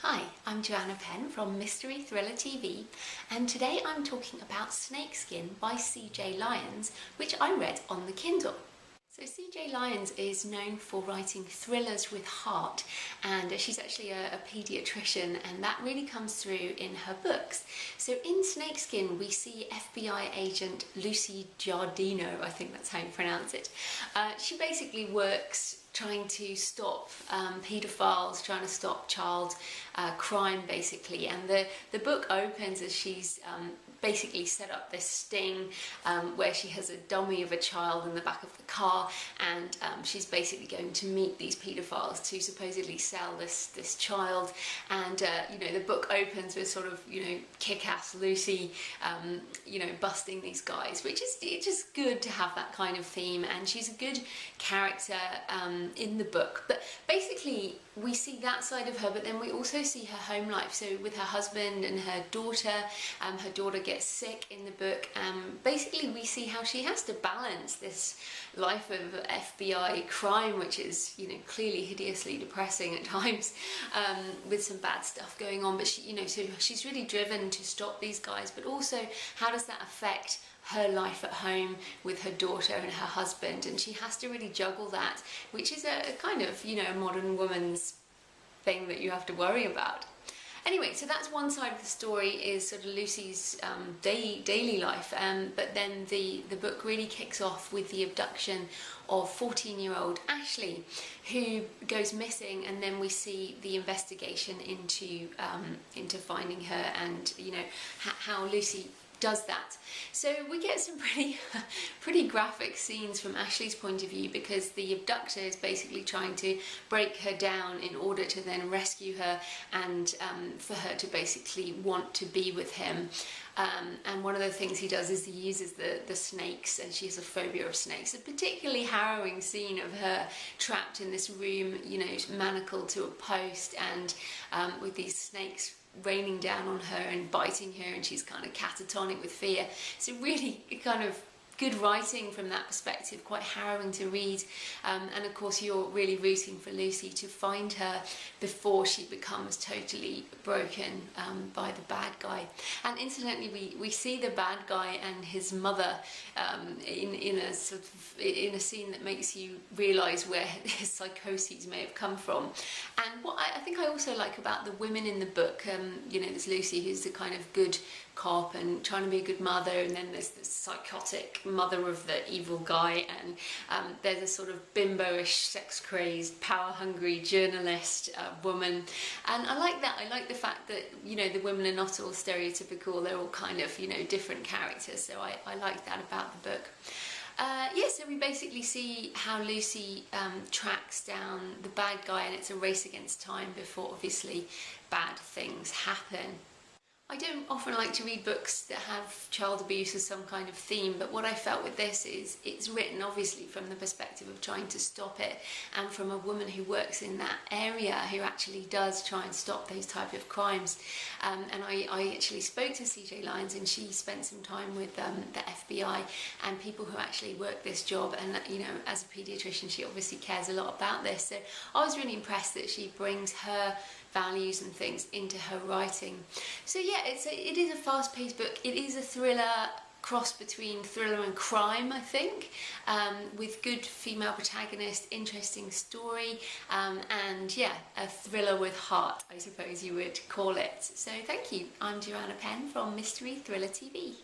Hi, I'm Joanna Penn from Mystery Thriller TV, and today I'm talking about Snakeskin by CJ Lyons, which I read on the Kindle. So CJ Lyons is known for writing thrillers with heart, and she's actually a paediatrician, and that really comes through in her books. So in Snakeskin we see FBI agent Lucy Guardino, I think that's how you pronounce it. She basically works trying to stop paedophiles, trying to stop child crime basically, and the book opens as she's basically set up this sting where she has a dummy of a child in the back of the car, and she's basically going to meet these paedophiles to supposedly sell this child. And the book opens with sort of kick-ass Lucy busting these guys, which is just good to have that kind of theme, and she's a good character in the book. But basically we see that side of her, but then we also see her home life, so with her husband and her daughter. Her daughter gets sick in the book. Basically we see how she has to balance this life of FBI crime, which is clearly hideously depressing at times, with some bad stuff going on, but so she's really driven to stop these guys, but also how does that affect her life at home with her daughter and her husband, and she has to really juggle that, which is a kind of a modern woman's thing that you have to worry about. Anyway, so that's one side of the story, is sort of Lucy's daily life, but then the book really kicks off with the abduction of 14-year-old Ashley, who goes missing, and then we see the investigation into finding her, and how Lucy does that. So we get some pretty graphic scenes from Ashley's point of view, because the abductor is basically trying to break her down in order to then rescue her, and for her to basically want to be with him. And one of the things he does is he uses the snakes, and she has a phobia of snakes. A particularly harrowing scene of her trapped in this room, manacled to a post, and with these snakes raining down on her and biting her, and she's kind of catatonic with fear. So really kind of good writing from that perspective, quite harrowing to read, and of course you're really rooting for Lucy to find her before she becomes totally broken by the bad guy. And incidentally, we see the bad guy and his mother in a scene that makes you realise where his psychoses may have come from. And what I think I also like about the women in the book, there's Lucy, who's the kind of good cop and trying to be a good mother, and then there's this psychotic mother of the evil guy, and there's a sort of bimbo-ish, sex-crazed, power-hungry journalist woman. And I like that. I like the fact that the women are not all stereotypical, they're all kind of different characters, so I like that about the book. So we basically see how Lucy tracks down the bad guy, and it's a race against time before obviously bad things happen. I don't often like to read books that have child abuse as some kind of theme, but what I felt with this is it's written obviously from the perspective of trying to stop it, and from a woman who works in that area, who actually does try and stop those type of crimes. And I actually spoke to CJ Lyons, and she spent some time with the FBI and people who actually work this job, and as a paediatrician she obviously cares a lot about this. So I was really impressed that she brings her values and things into her writing. So yeah, it is a fast-paced book. It is a thriller cross between thriller and crime, I think, with good female protagonist, interesting story, and yeah, a thriller with heart, I suppose you would call it. So thank you. I'm Joanna Penn from Mystery Thriller TV.